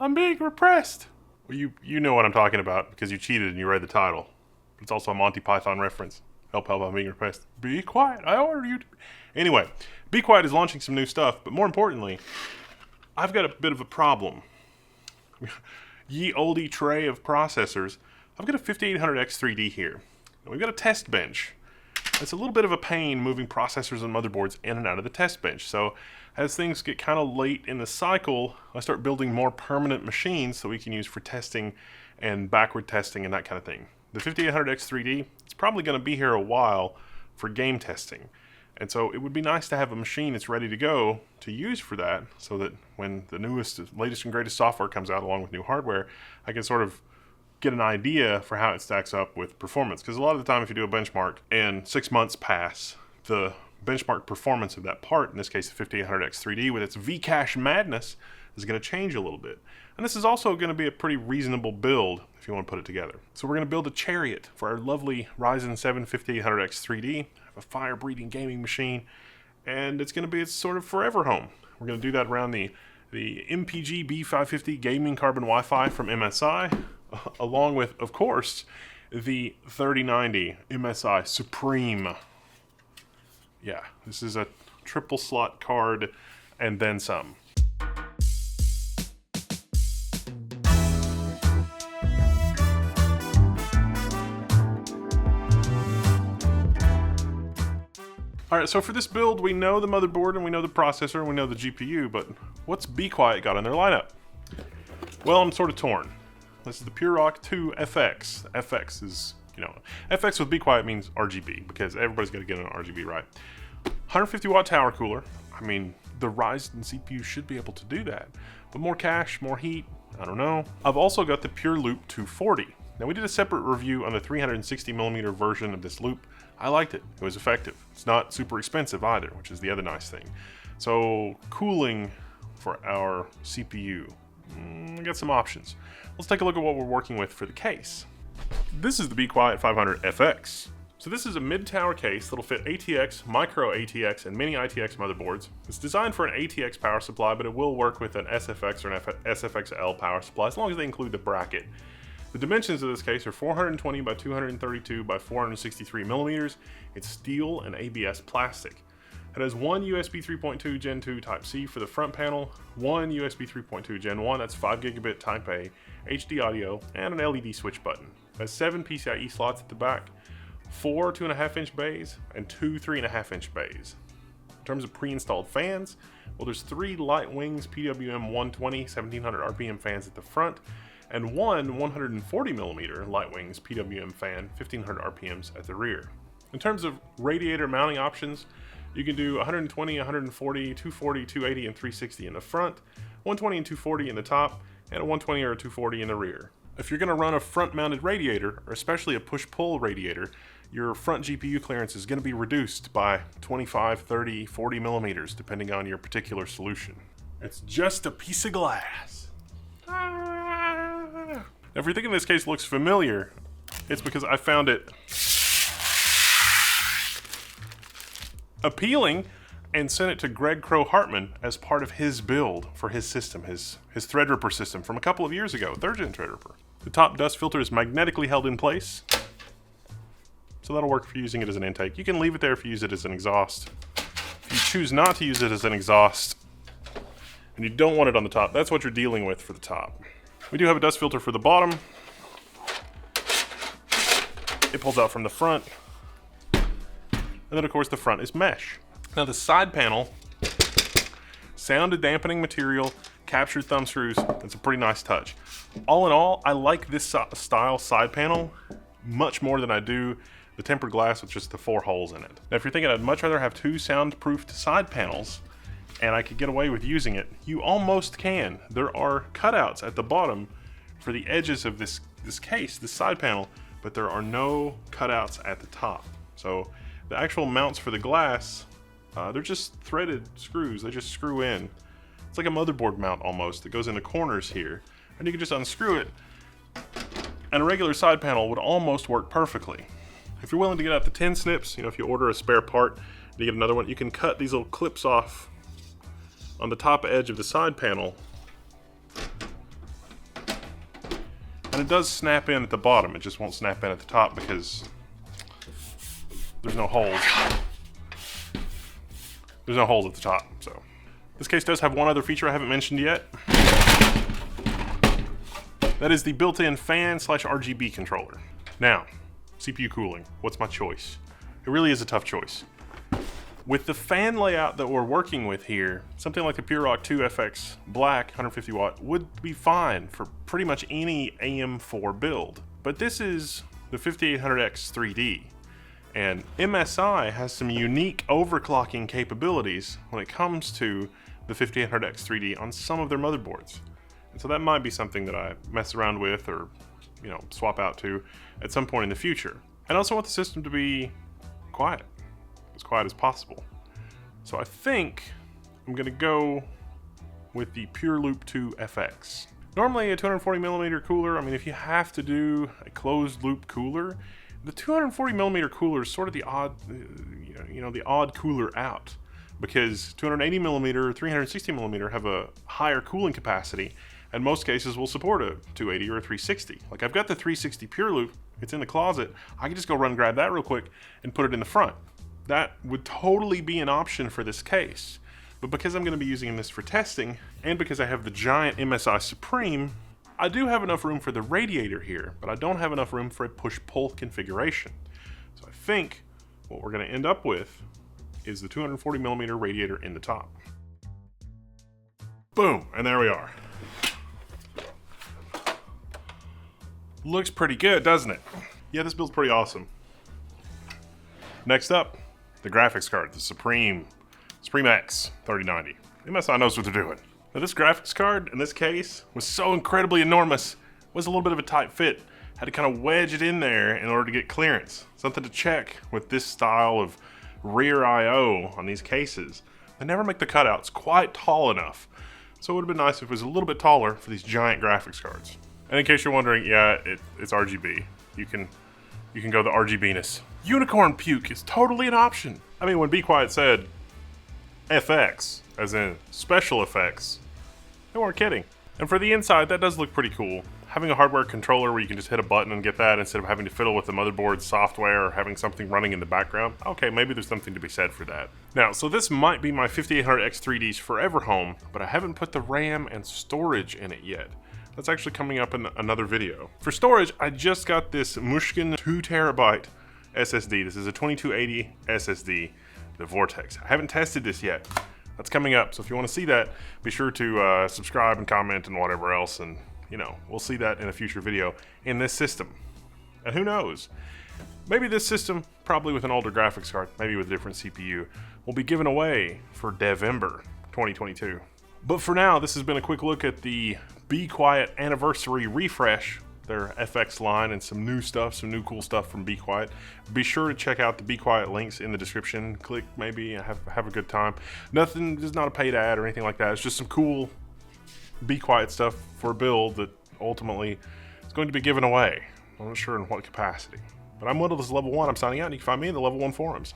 I'm being repressed. Well, you know what I'm talking about because you cheated and you read the title. It's also a Monty Python reference. Help, I'm being repressed. Be quiet, I order you to... Anyway, BeQuiet is launching some new stuff, but more importantly, I've got a bit of a problem. Ye olde tray of processors. I've got a 5800X3D here. Now we've got a test bench. It's a little bit of a pain moving processors and motherboards in and out of the test bench. So as things get kind of late in the cycle, I start building more permanent machines that we can use for testing and backward testing and that kind of thing. The 5800X3D, it's probably going to be here a while for game testing. And so it would be nice to have a machine that's ready to go to use for that, so that when the newest, latest and greatest software comes out along with new hardware, I can sort of get an idea for how it stacks up with performance. Because a lot of the time if you do a benchmark and 6 months pass, the benchmark performance of that part, in this case the 5800X3D with its Vcache madness, is going to change a little bit. And this is also going to be a pretty reasonable build if you want to put it together. So we're going to build a chariot for our lovely Ryzen 7 5800X3D, have a fire-breathing gaming machine, and it's going to be its sort of forever home. We're going to do that around the MPG B550 gaming carbon Wi-Fi from MSI, along with, of course, the 3090 MSI Supreme. Yeah, this is a triple slot card and then some. Alright, so for this build, we know the motherboard and we know the processor and we know the GPU, but what's BeQuiet got in their lineup? Well, I'm sort of torn. This is the PureRock 2 FX. FX is, FX with BeQuiet means RGB, because everybody's got to get an RGB right. 150 watt tower cooler. I mean, the Ryzen CPU should be able to do that. But more cache, more heat, I don't know. I've also got the PureLoop 240. Now we did a separate review on the 360mm version of this loop. I liked it. It was effective. It's not super expensive either, which is the other nice thing. So cooling for our CPU. I got some options. Let's take a look at what we're working with for the case. This is the BeQuiet 500 FX. So this is a mid-tower case that'll fit ATX, micro ATX, and mini ITX motherboards. It's designed for an ATX power supply, but it will work with an SFX or an SFXL power supply as long as they include the bracket. The dimensions of this case are 420 by 232 by 463 millimeters. It's steel and ABS plastic. It has one USB 3.2 Gen 2 Type-C for the front panel, one USB 3.2 Gen 1, that's 5 gigabit Type-A, HD audio, and an LED switch button. It has 7 PCIe slots at the back, 4 2.5-inch bays, and 2 3.5-inch bays. In terms of pre-installed fans, well, there's 3 Lightwings PWM 120 1700 RPM fans at the front, and one 140mm Lightwings PWM fan 1500 RPMs at the rear. In terms of radiator mounting options, you can do 120, 140, 240, 280, and 360 in the front, 120 and 240 in the top, and a 120 or a 240 in the rear. If you're going to run a front-mounted radiator, or especially a push-pull radiator, your front GPU clearance is going to be reduced by 25, 30, 40 millimeters, depending on your particular solution. It's just a piece of glass. Now, if you're thinking this case looks familiar, it's because I found it appealing and sent it to Greg Crow Hartman as part of his build for his system, his Threadripper system from a couple of years ago, 3rd gen Threadripper. The top dust filter is magnetically held in place, so that'll work for using it as an intake. You can leave it there if you use it as an exhaust. If you choose not to use it as an exhaust, and you don't want it on the top, that's what you're dealing with for the top. We do have a dust filter for the bottom. It pulls out from the front. And then of course the front is mesh. Now the side panel, sound dampening material, captured thumb screws. It's a pretty nice touch. All in all, I like this style side panel much more than I do the tempered glass with just the 4 holes in it. Now if you're thinking I'd much rather have 2 soundproofed side panels and I could get away with using it, you almost can. There are cutouts at the bottom for the edges of this case, this side panel, but there are no cutouts at the top. So the actual mounts for the glass, they're just threaded screws. They just screw in. It's like a motherboard mount almost. It goes in the corners here, and you can just unscrew it, and a regular side panel would almost work perfectly. If you're willing to get out the 10 snips, if you order a spare part and you get another one, you can cut these little clips off on the top edge of the side panel And it does snap in at the bottom, it just won't snap in at the top because there's no holes. There's no holes at the top, so. This case does have one other feature I haven't mentioned yet. That is the built-in fan/RGB controller. Now, CPU cooling, what's my choice? It really is a tough choice. With the fan layout that we're working with here, something like the PureRock 2 FX Black 150 watt would be fine for pretty much any AM4 build. But this is the 5800X 3D, and MSI has some unique overclocking capabilities when it comes to the 5800X 3D on some of their motherboards. And so that might be something that I mess around with or, you know, swap out to at some point in the future. And I also want the system to be quiet as possible. So I think I'm gonna go with the PureLoop 2 FX. Normally a 240mm cooler, I mean, if you have to do a closed loop cooler, the 240mm cooler is sort of the odd, the odd cooler out, because 280mm, 360mm have a higher cooling capacity, and most cases will support a 280 or a 360. Like, I've got the 360 PureLoop, it's in the closet, I can just go run and grab that real quick and put it in the front. That would totally be an option for this case. But because I'm going to be using this for testing, and because I have the giant MSI Supreme, I do have enough room for the Radiator here, but I don't have enough room for a push-pull configuration. So I think what we're going to end up with is the 240mm Radiator in the top. Boom, and there we are. Looks pretty good, doesn't it? Yeah, this build's pretty awesome. Next up, the graphics card, the Supreme X 3090. MSI knows what they're doing. Now, this graphics card in this case was so incredibly enormous, was a little bit of a tight fit. Had to kind of wedge it in there in order to get clearance. Something to check with this style of rear I/O on these cases. They never make the cutouts quite tall enough. So it would have been nice if it was a little bit taller for these giant graphics cards. And in case you're wondering, yeah, it's RGB. You can go the RGB-ness. Unicorn puke is totally an option. I mean, when BeQuiet said FX, as in special effects, they weren't kidding. And for the inside, that does look pretty cool. Having a hardware controller where you can just hit a button and get that instead of having to fiddle with the motherboard software or having something running in the background. Okay, maybe there's something to be said for that. Now, so this might be my 5800X 3D's forever home, but I haven't put the RAM and storage in it yet. That's actually coming up in another video. For storage, I just got this Mushkin 2TB SSD. This is a 2280 SSD, the Vortex. I haven't tested this yet. That's coming up, so if you want to see that, be sure to subscribe and comment and whatever else, and we'll see that in a future video in this system. And who knows? Maybe this system, probably with an older graphics card, maybe with a different CPU, will be given away for Devember 2022. But for now, this has been a quick look at the BeQuiet Anniversary Refresh, their FX line, and some new stuff, some new cool stuff from BeQuiet. Be sure to check out the BeQuiet links in the description. Click maybe and have a good time. Nothing, this is not a paid ad or anything like that. It's just some cool BeQuiet stuff for a build that ultimately is going to be given away. I'm not sure in what capacity. But I'm Whittles, Level 1. I'm signing out, and you can find me in the Level 1 forums.